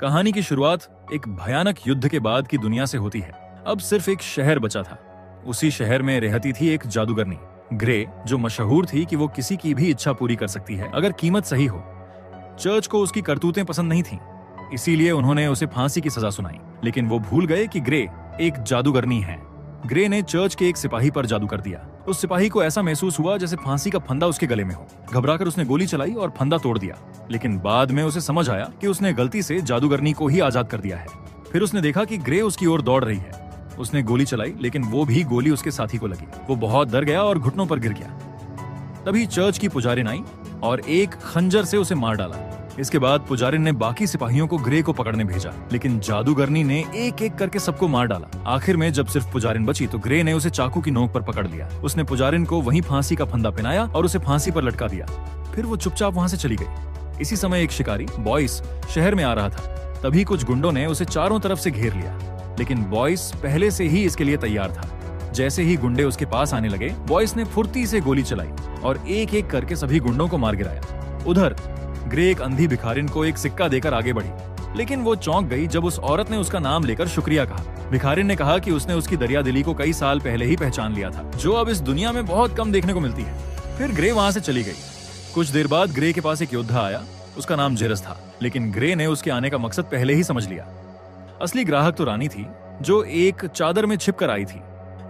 कहानी की शुरुआत एक भयानक युद्ध के बाद की दुनिया से होती है। अब सिर्फ एक शहर बचा था। उसी शहर में रहती थी एक जादूगरनी ग्रे, जो मशहूर थी कि वो किसी की भी इच्छा पूरी कर सकती है अगर कीमत सही हो। चर्च को उसकी करतूतें पसंद नहीं थीं, इसीलिए उन्होंने उसे फांसी की सजा सुनाई। लेकिन वो भूल गए कि ग्रे एक जादूगरनी है। ग्रे ने चर्च के एक सिपाही पर जादू कर दिया। उस सिपाही को ऐसा महसूस हुआ जैसे फांसी का फंदा उसके गले में हो। घबराकर उसने गोली चलाई और फंदा तोड़ दिया। लेकिन बाद में उसे समझ आया कि उसने गलती से जादूगरनी को ही आजाद कर दिया है। फिर उसने देखा कि ग्रे उसकी ओर दौड़ रही है। उसने गोली चलाई, लेकिन वो भी गोली उसके साथी को लगी। वो बहुत डर गया और घुटनों पर गिर गया। तभी चर्च की पुजारिन आई और एक खंजर से उसे मार डाला। इसके बाद पुजारिन ने बाकी सिपाहियों को ग्रे को पकड़ने भेजा, लेकिन जादूगरनी ने एक एक करके सबको मार डाला। आखिर में जब सिर्फ पुजारिन बची तो ग्रे ने उसे चाकू की नोक पर पकड़ लिया। उसने पुजारिन को वहीं फांसी का फंदा पहनाया और उसे फांसी पर लटका दिया। फिर वो चुपचाप वहां से चली गई। इसी समय एक शिकारी बॉयस शहर में आ रहा था। तभी कुछ गुंडों ने उसे चारों तरफ से घेर लिया, लेकिन बॉयस पहले से ही इसके लिए तैयार था। जैसे ही गुंडे उसके पास आने लगे, बॉयस ने फुर्ती से गोली चलाई और एक एक करके सभी गुंडों को मार गिराया। उधर ग्रे एक अंधी भिखारिन को एक सिक्का देकर आगे बढ़ी, लेकिन वो चौंक गई जब उस औरत ने उसका नाम लेकर शुक्रिया कहा। भिखारिन ने कहा कि उसने उसकी दरियादिली को कई साल पहले ही पहचान लिया था, जो अब इस दुनिया में बहुत कम देखने को मिलती है। फिर ग्रे वहां से चली गई। कुछ देर बाद ग्रे के पास एक योद्धा आया। उसका नाम जेरस था, लेकिन ग्रे ने उसके आने का मकसद पहले ही समझ लिया। असली ग्राहक तो रानी थी, जो एक चादर में छिपकर आई थी।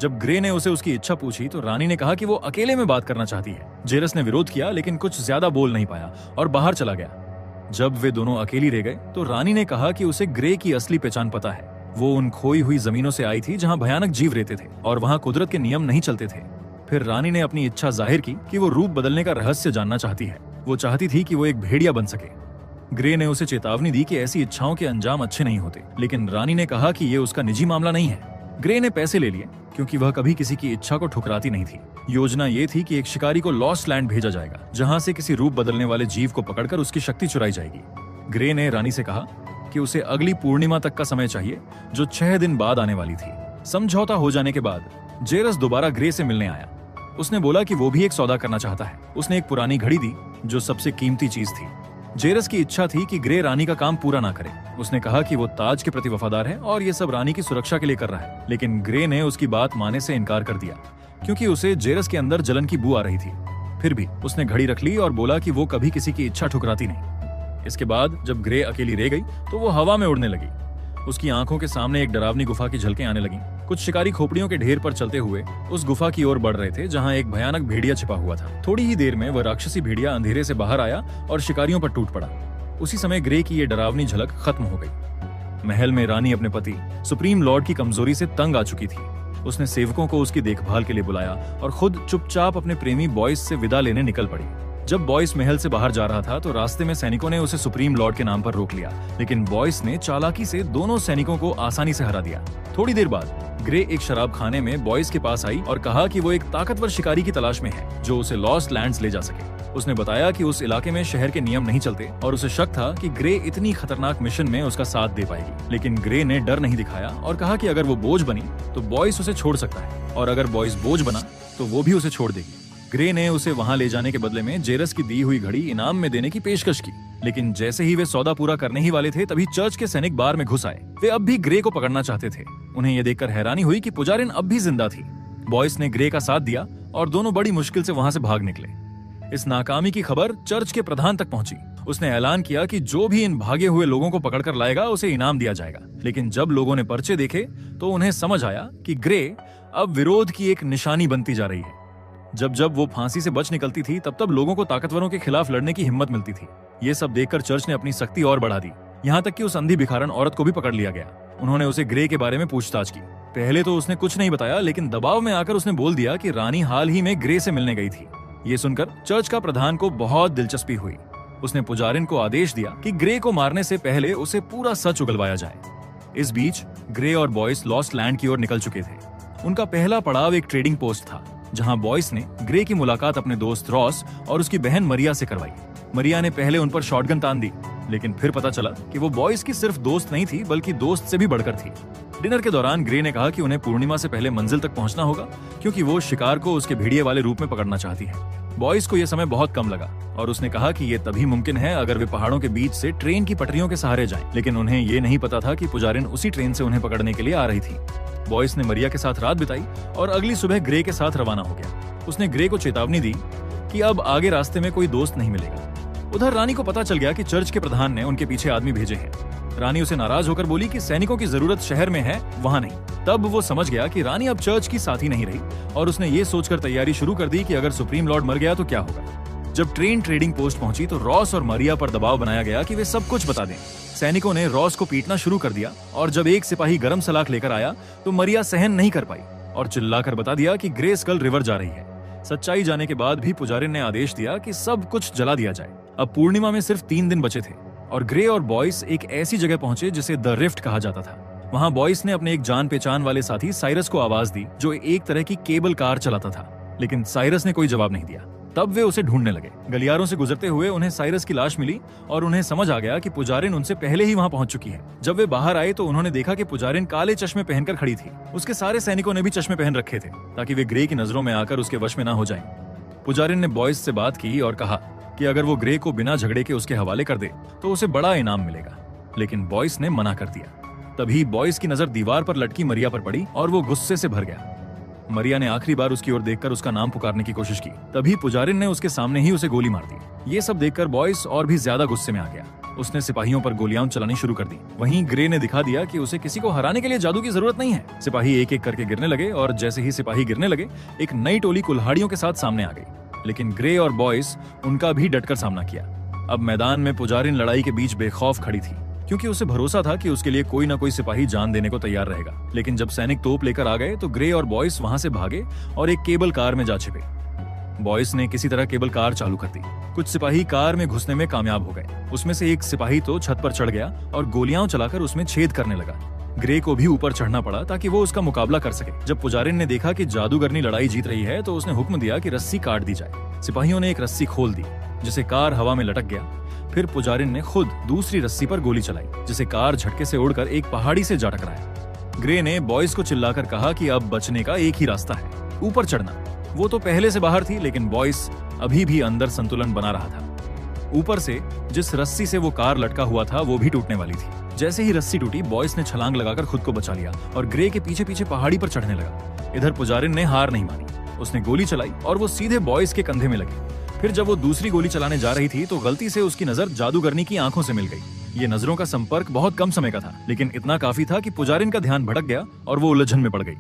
जब ग्रे ने उसे उसकी इच्छा पूछी तो रानी ने कहा कि वो अकेले में बात करना चाहती है। जेरस ने विरोध किया, लेकिन कुछ ज्यादा बोल नहीं पाया और बाहर चला गया। जब वे दोनों अकेली रह गए तो रानी ने कहा कि उसे ग्रे की असली पहचान पता है। वो उन खोई हुई जमीनों से आई थी जहां भयानक जीव रहते थे और वहां कुदरत के नियम नहीं चलते थे। फिर रानी ने अपनी इच्छा जाहिर की कि वो रूप बदलने का रहस्य जानना चाहती है। वो चाहती थी कि वो एक भेड़िया बन सके। ग्रे ने उसे चेतावनी दी कि ऐसी इच्छाओं के अंजाम अच्छे नहीं होते, लेकिन रानी ने कहा कि ये उसका निजी मामला नहीं है। ग्रे ने पैसे ले लिए, क्योंकि वह कभी किसी की इच्छा को ठुकराती नहीं थी। योजना ये थी कि एक शिकारी को लॉस्ट लैंड भेजा जाएगा, जहां से किसी रूप बदलने वाले जीव को पकड़कर उसकी शक्ति चुराई जाएगी। ग्रे ने रानी से कहा कि उसे अगली पूर्णिमा तक का समय चाहिए, जो 6 दिन बाद आने वाली थी। समझौता हो जाने के बाद जेरस दोबारा ग्रे से मिलने आया। उसने बोला कि वो भी एक सौदा करना चाहता है। उसने एक पुरानी घड़ी दी, जो सबसे कीमती चीज थी। जेरस की इच्छा थी कि ग्रे रानी का काम पूरा ना करे। उसने कहा कि वो ताज के प्रति वफादार है और ये सब रानी की सुरक्षा के लिए कर रहा है, लेकिन ग्रे ने उसकी बात मानने से इनकार कर दिया, क्योंकि उसे जेरस के अंदर जलन की बू आ रही थी। फिर भी उसने घड़ी रख ली और बोला कि वो कभी किसी की इच्छा ठुकराती नहीं। इसके बाद जब ग्रे अकेली रह गई तो वो हवा में उड़ने लगी। उसकी आंखों के सामने एक डरावनी गुफा की झलकें आने लगीं। कुछ शिकारी खोपड़ियों के ढेर पर चलते हुए उस गुफा की ओर बढ़ रहे थे, जहां एक भयानक भेड़िया छिपा हुआ था। थोड़ी ही देर में वह राक्षसी भेड़िया अंधेरे से बाहर आया और शिकारियों पर टूट पड़ा। उसी समय ग्रे की ये डरावनी झलक खत्म हो गई। महल में रानी अपने पति सुप्रीम लॉर्ड की कमजोरी से तंग आ चुकी थी। उसने सेवकों को उसकी देखभाल के लिए बुलाया और खुद चुपचाप अपने प्रेमी बॉयस से विदा लेने निकल पड़ी। जब बॉयस महल से बाहर जा रहा था तो रास्ते में सैनिकों ने उसे सुप्रीम लॉर्ड के नाम पर रोक लिया, लेकिन बॉयस ने चालाकी से दोनों सैनिकों को आसानी से हरा दिया। थोड़ी देर बाद ग्रे एक शराब खाने में बॉयस के पास आई और कहा कि वो एक ताकतवर शिकारी की तलाश में है, जो उसे लॉस्ट लैंड्स ले जा सके। उसने बताया कि उस इलाके में शहर के नियम नहीं चलते और उसे शक था कि ग्रे इतनी खतरनाक मिशन में उसका साथ दे पाएगी। लेकिन ग्रे ने डर नहीं दिखाया और कहा कि अगर वो बोझ बनी तो बॉयस उसे छोड़ सकता है, और अगर बॉयस बोझ बना तो वो भी उसे छोड़ देगी। ग्रे ने उसे वहां ले जाने के बदले में जेरस की दी हुई घड़ी इनाम में देने की पेशकश की, लेकिन जैसे ही वे सौदा पूरा करने ही वाले थे तभी चर्च के सैनिक बार में घुस आए। वे अब भी ग्रे को पकड़ना चाहते थे। उन्हें यह देखकर हैरानी हुई कि पुजारिन अब भी जिंदा थी। बॉयस ने ग्रे का साथ दिया और दोनों बड़ी मुश्किल से वहां से भाग निकले। इस नाकामी की खबर चर्च के प्रधान तक पहुंची। उसने ऐलान किया कि जो भी इन भागे हुए लोगों को पकड़कर लाएगा उसे इनाम दिया जाएगा। लेकिन जब लोगों ने पर्चे देखे तो उन्हें समझ आया कि ग्रे अब विरोध की एक निशानी बनती जा रही है। जब जब वो फांसी से बच निकलती थी तब तब लोगों को ताकतवरों के खिलाफ लड़ने की हिम्मत मिलती थी। ये सब देखकर चर्च ने अपनी सख्ती और बढ़ा दी। यहाँ तक कि उस अंधी भिखारन औरत को भी पकड़ लिया गया। उन्होंने उसे ग्रे के बारे में पूछताछ की। पहले तो उसने कुछ नहीं बताया, लेकिन दबाव में आकर उसने बोल दिया कि रानी हाल ही में ग्रे से मिलने गई थी। ये सुनकर चर्च का प्रधान को बहुत दिलचस्पी हुई। उसने पुजारिन को आदेश दिया कि ग्रे को मारने से पहले उसे पूरा सच उगलवाया जाए। इस बीच ग्रे और बॉयस लॉस्ट लैंड की ओर निकल चुके थे। उनका पहला पड़ाव एक ट्रेडिंग पोस्ट था, जहां बॉयस ने ग्रे की मुलाकात अपने दोस्त रॉस और उसकी बहन मरिया से करवाई। मरिया ने पहले उन पर शॉटगन तान दी, लेकिन फिर पता चला कि वो बॉयस की सिर्फ दोस्त नहीं थी, बल्कि दोस्त से भी बढ़कर थी। डिनर के दौरान ग्रे ने कहा कि उन्हें पूर्णिमा से पहले मंजिल तक पहुंचना होगा, क्योंकि वो शिकार को उसके भेड़िए वाले रूप में पकड़ना चाहती है। बॉयस को यह समय बहुत कम लगा और उसने कहा कि यह तभी मुमकिन है अगर वे पहाड़ों के बीच से ट्रेन की पटरियों के सहारे जाएं। लेकिन उन्हें यह नहीं पता था कि पुजारिन उसी ट्रेन से उन्हें पकड़ने के लिए आ रही थी। बॉयस ने मरिया के साथ रात बिताई और अगली सुबह ग्रे के साथ रवाना हो गया। उसने ग्रे को चेतावनी दी कि अब आगे रास्ते में कोई दोस्त नहीं मिलेगा। उधर रानी को पता चल गया कि चर्च के प्रधान ने उनके पीछे आदमी भेजे हैं। रानी उसे नाराज होकर बोली कि सैनिकों की जरूरत शहर में है, वहां नहीं। तब वो समझ गया कि रानी अब चर्च की साथी नहीं रही और उसने ये सोचकर तैयारी शुरू कर दी कि अगर सुप्रीम लॉर्ड मर गया तो क्या होगा। जब ट्रेन ट्रेडिंग पोस्ट पहुंची तो रॉस और मरिया पर दबाव बनाया गया कि वे सब कुछ बता दें। सैनिकों ने रॉस को पीटना शुरू कर दिया और जब एक सिपाही गरम सलाख लेकर आया तो मरिया सहन नहीं कर पाई और चिल्लाकर बता दिया कि ग्रे स्कल रिवर जा रही है। सच्चाई जाने के बाद भी पुजारिन ने आदेश दिया कि सब कुछ जला दिया जाए। अब पूर्णिमा में सिर्फ 3 दिन बचे थे और ग्रे और बॉयस एक ऐसी जगह पहुंचे जिसे द रिफ्ट कहा जाता था। वहां बॉयस ने अपने एक जान पहचान वाले साथी साइरस को आवाज दी जो एक तरह की केबल कार चलाता था, लेकिन साइरस ने कोई जवाब नहीं दिया। तब वे उसे ढूंढने लगे। गलियारों से गुजरते हुए उन्हें साइरस की लाश मिली और उन्हें समझ आ गया कि पुजारिन उनसे पहले ही वहां पहुंच चुकी है। जब वे बाहर आए तो उन्होंने देखा कि पुजारिन काले चश्मे पहनकर खड़ी थी। उसके सारे सैनिकों ने भी चश्मे पहन रखे थे ताकि वे ग्रे की नजरों में आकर उसके वश में ना हो जाएं। पुजारिन ने बॉयस से बात की और कहा कि अगर वो ग्रे को बिना झगड़े के उसके हवाले कर दे तो उसे बड़ा इनाम मिलेगा, लेकिन बॉयस ने मना कर दिया। तभी बॉयस की नजर दीवार पर लटकी मरिया पर पड़ी और वो गुस्से से भर गया। मरिया ने आखिरी बार उसकी ओर देखकर उसका नाम पुकारने की कोशिश की। तभी पुजारिन ने उसके सामने ही उसे गोली मार दी। ये सब देखकर बॉयस और भी ज्यादा गुस्से में आ गया। उसने सिपाहियों पर गोलियां चलानी शुरू कर दी। वहीं ग्रे ने दिखा दिया कि उसे किसी को हराने के लिए जादू की जरूरत नहीं है। सिपाही एक एक करके गिरने लगे और जैसे ही सिपाही गिरने लगे एक नई टोली कुल्हाड़ियों के साथ सामने आ गई। लेकिन ग्रे और बॉयस उनका भी डटकर सामना किया। अब मैदान में पुजारिन लड़ाई के बीच बेखौफ खड़ी थी क्योंकि उसे भरोसा था कि उसके लिए कोई ना कोई सिपाही जान देने को तैयार रहेगा। लेकिन जब सैनिक तोप लेकर आ गए तो ग्रे और बॉयस वहां से भागे और एक केबल कार में जा छिपे। बॉयस ने किसी तरह केबल कार चालू कर दी। कुछ सिपाही कार में घुसने में कामयाब हो गए। उसमें से एक सिपाही तो छत पर चढ़ गया और गोलियां चलाकर उसमें छेद करने लगा। ग्रे को भी ऊपर चढ़ना पड़ा ताकि वो उसका मुकाबला कर सके। जब पुजारिन ने देखा कि जादूगरनी लड़ाई जीत रही है तो उसने हुक्म दिया कि रस्सी काट दी जाए। सिपाहियों ने एक रस्सी खोल दी जिसे कार हवा में लटक गया। फिर पुजारिन ने खुद दूसरी रस्सी पर गोली चलाई जिसे कार झटके से उड़कर एक पहाड़ी से जा टकराया। ग्रे ने बॉयस को चिल्लाकर कहा कि अब बचने का एक ही रास्ता है, ऊपर चढ़ना। वो तो पहले से बाहर थी लेकिन बॉयस अभी भी अंदर संतुलन बना रहा था। ऊपर से जिस रस्सी से वो कार लटका हुआ था वो भी टूटने वाली थी। जैसे ही रस्सी टूटी बॉयस ने छलांग लगाकर खुद को बचा लिया और ग्रे के पीछे पीछे पहाड़ी पर चढ़ने लगा। इधर पुजारिन ने हार नहीं मानी। उसने गोली चलाई और वो सीधे बॉयस के कंधे में लगी। फिर जब वो दूसरी गोली चलाने जा रही थी तो गलती से उसकी नजर जादूगरनी की आंखों से मिल गई। ये नजरों का संपर्क बहुत कम समय का था लेकिन इतना काफी था कि पुजारिन का ध्यान भटक गया और वो उलझन में पड़ गई।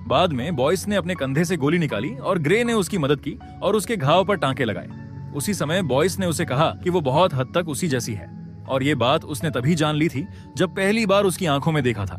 बाद में बॉयस ने अपने कंधे से गोली निकाली और ग्रे ने उसकी मदद की और उसके घाव पर टांके लगाए। उसी समय बॉयस ने उसे कहा कि वो बहुत हद तक उसी जैसी है और ये बात उसने तभी जान ली थी जब पहली बार उसकी आंखों में देखा था।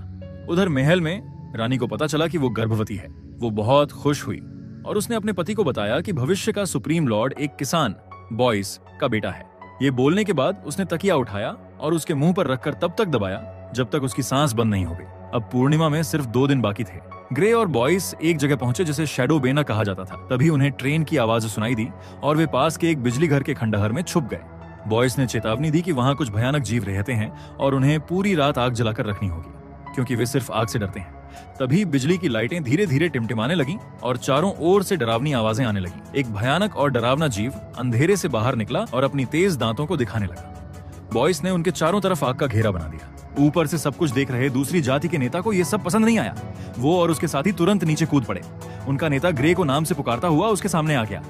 उधर महल में रानी को पता चला कि वो गर्भवती है। वो बहुत खुश हुई और उसने अपने पति को बताया कि भविष्य का सुप्रीम लॉर्ड एक किसान बॉयस का बेटा है। ये बोलने के बाद उसने तकिया उठाया और उसके मुंह पर रखकर तब तक दबाया जब तक उसकी सांस बंद नहीं हो गई। अब पूर्णिमा में सिर्फ 2 दिन बाकी थे। ग्रे और बॉयस एक जगह पहुंचे जिसे शैडो बेना कहा जाता था। तभी उन्हें ट्रेन की आवाज सुनाई दी और वे पास के एक बिजली घर के खंडहर में छुप गए। बॉयस ने चेतावनी दी कि वहां कुछ भयानक जीव रहते हैं और उन्हें पूरी रात आग जलाकर रखनी होगी क्योंकि वे सिर्फ आग से डरते हैं। तभी बिजली की लाइटें धीरे धीरे टिमटिमाने लगीं और चारों ओर से डरावनी आवाजें आने लगीं। एक भयानक और डरावना जीव अंधेरे से बाहर निकला और अपनी तेज दांतों को दिखाने लगा। बॉयस ने उनके चारों तरफ आग का घेरा बना दिया। ऊपर से सब कुछ देख रहे दूसरी जाति के नेता को यह सब पसंद नहीं आया। वो और उसके साथी तुरंत नीचे कूद पड़े। उनका नेता ग्रे को नाम से पुकारता हुआ उसके सामने आ गया।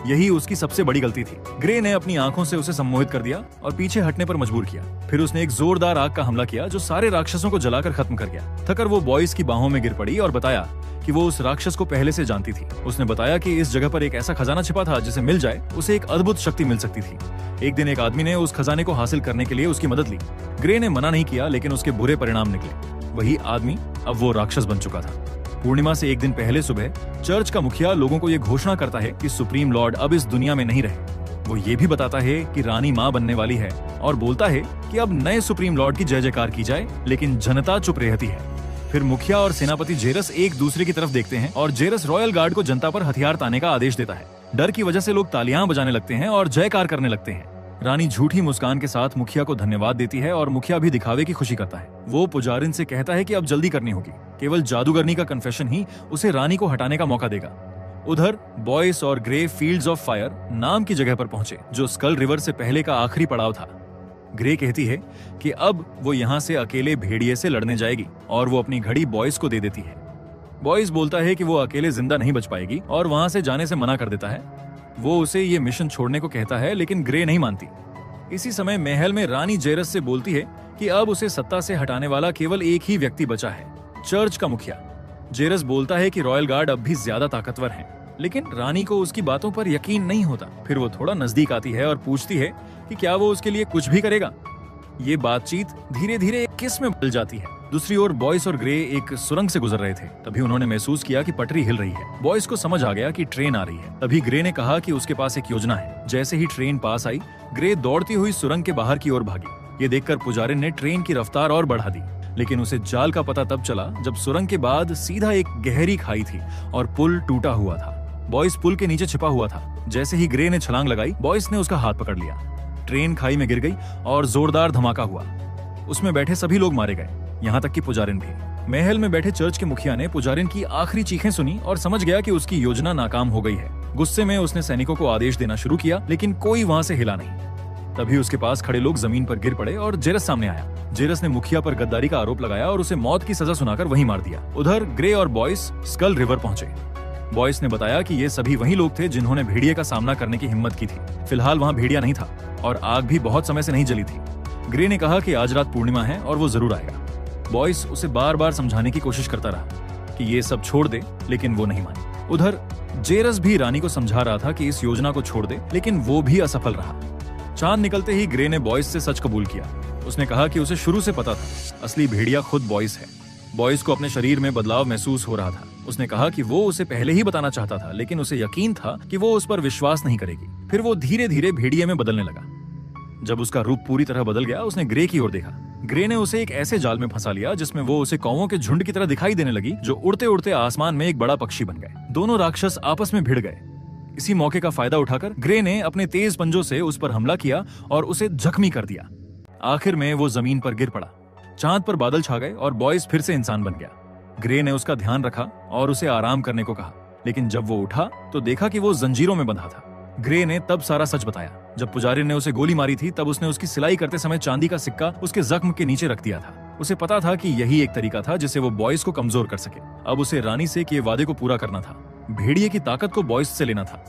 यही उसकी सबसे बड़ी गलती थी। ग्रे ने अपनी आंखों से उसे सम्मोहित कर दिया और पीछे हटने पर मजबूर किया। फिर उसने एक जोरदार आग का हमला किया जो सारे राक्षसों को जलाकर खत्म कर गया। थकर वो बॉयस की बाहों में गिर पड़ी और बताया कि वो उस राक्षस को पहले से जानती थी। उसने बताया कि इस जगह पर एक ऐसा खजाना छिपा था जिसे मिल जाए उसे एक अद्भुत शक्ति मिल सकती थी। एक दिन एक आदमी ने उस खजाने को हासिल करने के लिए उसकी मदद ली। ग्रे ने मना नहीं किया लेकिन उसके बुरे परिणाम निकले। वही आदमी अब वो राक्षस बन चुका था। पूर्णिमा से एक दिन पहले सुबह चर्च का मुखिया लोगों को ये घोषणा करता है कि सुप्रीम लॉर्ड अब इस दुनिया में नहीं रहे। वो ये भी बताता है कि रानी मां बनने वाली है और बोलता है कि अब नए सुप्रीम लॉर्ड की जय जयकार की जाए, लेकिन जनता चुप रहती है। फिर मुखिया और सेनापति जेरस एक दूसरे की तरफ देखते हैं और जेरस रॉयल गार्ड को जनता पर हथियार ताने का आदेश देता है। डर की वजह से लोग तालियां बजाने लगते हैं और जयकार करने लगते हैं। रानी झूठी मुस्कान के साथ मुखिया को धन्यवाद देती है और मुखिया भी दिखावे की खुशी करता है। वो पुजारिन से कहता है कि अब जल्दी करनी होगी, केवल जादूगरनी का कन्फेशन ही उसे रानी को हटाने का मौका देगा। उधर बॉयस और ग्रे फील्ड्स ऑफ फायर नाम की जगह पर पहुंचे, जो स्कल रिवर से पहले का आखिरी पड़ाव था। ग्रे कहती है कि अब वो यहाँ से अकेले भेड़िए से लड़ने जाएगी और वो अपनी घड़ी बॉयस को दे देती है। बॉयस बोलता है कि वो अकेले जिंदा नहीं बच पाएगी और वहां से जाने से मना कर देता है। वो उसे ये मिशन छोड़ने को कहता है, लेकिन ग्रे नहीं मानती। इसी समय महल में रानी जेरस से बोलती है कि अब उसे सत्ता से हटाने वाला केवल एक ही व्यक्ति बचा है, चर्च का मुखिया। जेरस बोलता है कि रॉयल गार्ड अब भी ज्यादा ताकतवर हैं, लेकिन रानी को उसकी बातों पर यकीन नहीं होता। फिर वो थोड़ा नजदीक आती है और पूछती है कि क्या वो उसके लिए कुछ भी करेगा। ये बातचीत धीरे धीरे एक किस में बदल जाती है। दूसरी ओर बॉयस और ग्रे एक सुरंग से गुजर रहे थे। तभी उन्होंने महसूस किया कि पटरी हिल रही है। बॉयस को समझ आ गया कि ट्रेन आ रही है। तभी ग्रे ने कहा कि उसके पास एक योजना है। जैसे ही ट्रेन पास आई, ग्रे दौड़ती हुई सुरंग के बाहर की ओर भागी। ये देखकर पुजारिन ने ट्रेन की रफ्तार और बढ़ा दी, लेकिन उसे जाल का पता तब चला जब सुरंग के बाद सीधा एक गहरी खाई थी और पुल टूटा हुआ था। बॉयस पुल के नीचे छिपा हुआ था। जैसे ही ग्रे ने छलांग लगाई, बॉयस ने उसका हाथ पकड़ लिया। ट्रेन खाई में गिर गई और जोरदार धमाका हुआ। उसमें बैठे सभी लोग मारे गए, यहाँ तक कि पुजारिन भी। महल में बैठे चर्च के मुखिया ने पुजारिन की आखिरी चीखें सुनी और समझ गया कि उसकी योजना नाकाम हो गई है। गुस्से में उसने सैनिकों को आदेश देना शुरू किया, लेकिन कोई वहां से हिला नहीं। तभी उसके पास खड़े लोग जमीन पर गिर पड़े और जेरस सामने आया। जेरस ने मुखिया पर गद्दारी का आरोप लगाया और उसे मौत की सजा सुनाकर वहीं मार दिया। उधर ग्रे और बॉयस स्कल रिवर पहुंचे। बॉयस ने बताया कि ये सभी वही लोग थे जिन्होंने भेड़िए का सामना करने की हिम्मत की थी। फिलहाल वहां भेड़िया नहीं था और आग भी बहुत समय से नहीं जली थी। ग्रे ने कहा कि आज रात पूर्णिमा है और वो जरूर आएगा। बॉयस उसे बार बार समझाने की कोशिश करता रहा कि ये सब छोड़ दे, लेकिन वो नहीं मानी। उधर जेरस भी रानी को समझा रहा था कि इस योजना को छोड़ दे, लेकिन वो भी असफल रहा। चांद निकलते ही ग्रे ने बॉयस से सच कबूल किया। उसने कहा कि उसे शुरू से पता था असली भेड़िया खुद बॉयस है। बॉयस को अपने शरीर में बदलाव महसूस हो रहा था। उसने कहा कि वो उसे पहले ही बताना चाहता था, लेकिन उसे यकीन था कि वो उस पर विश्वास नहीं करेगी। फिर वो धीरे धीरे भेड़िए में बदलने लगा। जब उसका रूप पूरी तरह बदल गया, उसने ग्रे की ओर देखा। ग्रे ने उसे एक ऐसे जाल में फंसा लिया जिसमें वो उसे कौवों के झुंड की तरह दिखाई देने लगी, जो उड़ते उड़ते आसमान में एक बड़ा पक्षी बन गए। दोनों राक्षस आपस में भिड़ गए। इसी मौके का फायदा उठाकर ग्रे ने अपने तेज पंजों से उस पर हमला किया और उसे जख्मी कर दिया। आखिर में वो जमीन पर गिर पड़ा। चांद पर बादल छा गए और बॉयस फिर से इंसान बन गया। ग्रे ने उसका ध्यान रखा और उसे आराम करने को कहा, लेकिन जब वो उठा तो देखा कि वो जंजीरों में बंधा था। ग्रे ने तब सारा सच बताया। जब पुजारी ने उसे गोली मारी थी, तब उसने उसकी सिलाई करते समय चांदी का सिक्का उसके जख्म के नीचे रख दिया था। उसे पता था कि यही एक तरीका था जिससे वो बॉयस को कमजोर कर सके। अब उसे रानी से किए वादे को पूरा करना था। भेड़िए की ताकत को बॉयस से लेना था।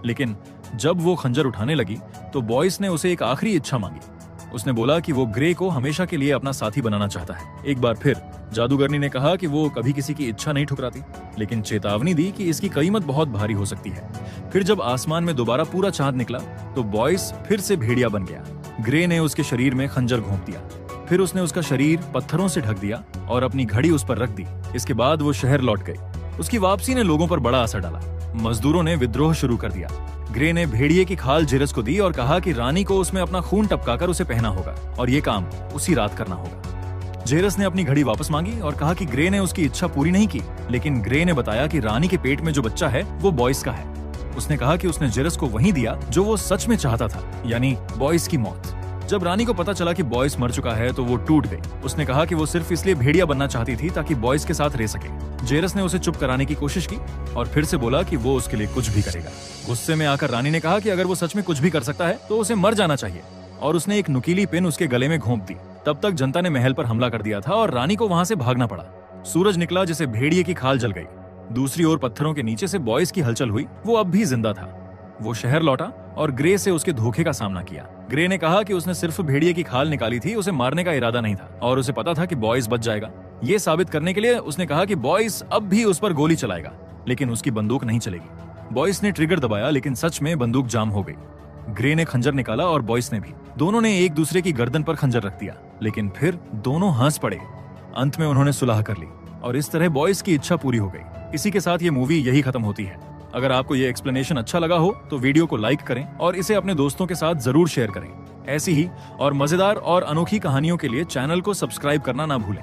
लेकिन जब वो खंजर उठाने लगी तो बॉयस ने उसे एक आखिरी इच्छा मांगी। उसने बोला कि वो ग्रे को हमेशा के लिए अपना साथी बनाना चाहता है। एक बार फिर जादूगरनी ने कहा कि वो कभी किसी की इच्छा नहीं ठुकराती, लेकिन चेतावनी दी कि इसकी कीमत बहुत भारी हो सकती है। फिर जब आसमान में दोबारा पूरा चांद निकला तो बॉयस फिर से भेड़िया बन गया। ग्रे ने उसके शरीर में खंजर घोंप दिया। फिर उसने उसका शरीर पत्थरों से ढक दिया और अपनी घड़ी उस पर रख दी। इसके बाद वो शहर लौट गई। उसकी वापसी ने लोगों पर बड़ा असर डाला। मजदूरों ने विद्रोह शुरू कर दिया। ग्रे ने भेड़िए की खाल जेरस को दी और कहा कि रानी को उसमें अपना खून टपकाकर उसे पहना होगा और ये काम उसी रात करना होगा। जेरस ने अपनी घड़ी वापस मांगी और कहा कि ग्रे ने उसकी इच्छा पूरी नहीं की, लेकिन ग्रे ने बताया कि रानी के पेट में जो बच्चा है वो बॉयस का है। उसने कहा कि उसने जेरस को वही दिया जो वो सच में चाहता था, यानी बॉयस की मौत। जब रानी को पता चला कि बॉयस मर चुका है तो वो टूट गई। उसने कहा कि वो सिर्फ इसलिए भेड़िया बनना चाहती थी ताकि बॉयस के साथ रह सके। जेरस ने उसे चुप कराने की कोशिश की और फिर से बोला कि वो उसके लिए कुछ भी करेगा। गुस्से में आकर रानी ने कहा कि अगर वो सच में कुछ भी कर सकता है तो उसे मर जाना चाहिए, और उसने एक नुकीली पिन उसके गले में घोंप दी। तब तक जनता ने महल पर हमला कर दिया था और रानी को वहां से भागना पड़ा। सूरज निकला जिसे भेड़िए की खाल जल गई। दूसरी ओर पत्थरों के नीचे से बॉयस की हलचल हुई। वो अब भी जिंदा था। वो शहर लौटा और ग्रे से उसके धोखे का सामना किया। ग्रे ने कहा कि उसने सिर्फ भेड़िए की खाल निकाली थी, उसे मारने का इरादा नहीं था, और उसे पता था कि बॉयस बच जाएगा। ये साबित करने के लिए उसने कहा कि बॉयस अब भी उस पर गोली चलाएगा, लेकिन उसकी बंदूक नहीं चलेगी। बॉयस ने ट्रिगर दबाया, लेकिन सच में बंदूक जाम हो गई। ग्रे ने खंजर निकाला और बॉयस ने भी। दोनों ने एक दूसरे की गर्दन पर खंजर रख दिया, लेकिन फिर दोनों हंस पड़े। अंत में उन्होंने सुलह कर ली और इस तरह बॉयस की इच्छा पूरी हो गई। इसी के साथ ये मूवी यही खत्म होती है। अगर आपको ये एक्सप्लेनेशन अच्छा लगा हो तो वीडियो को लाइक करें और इसे अपने दोस्तों के साथ जरूर शेयर करें। ऐसी ही और मजेदार और अनोखी कहानियों के लिए चैनल को सब्सक्राइब करना ना भूलें।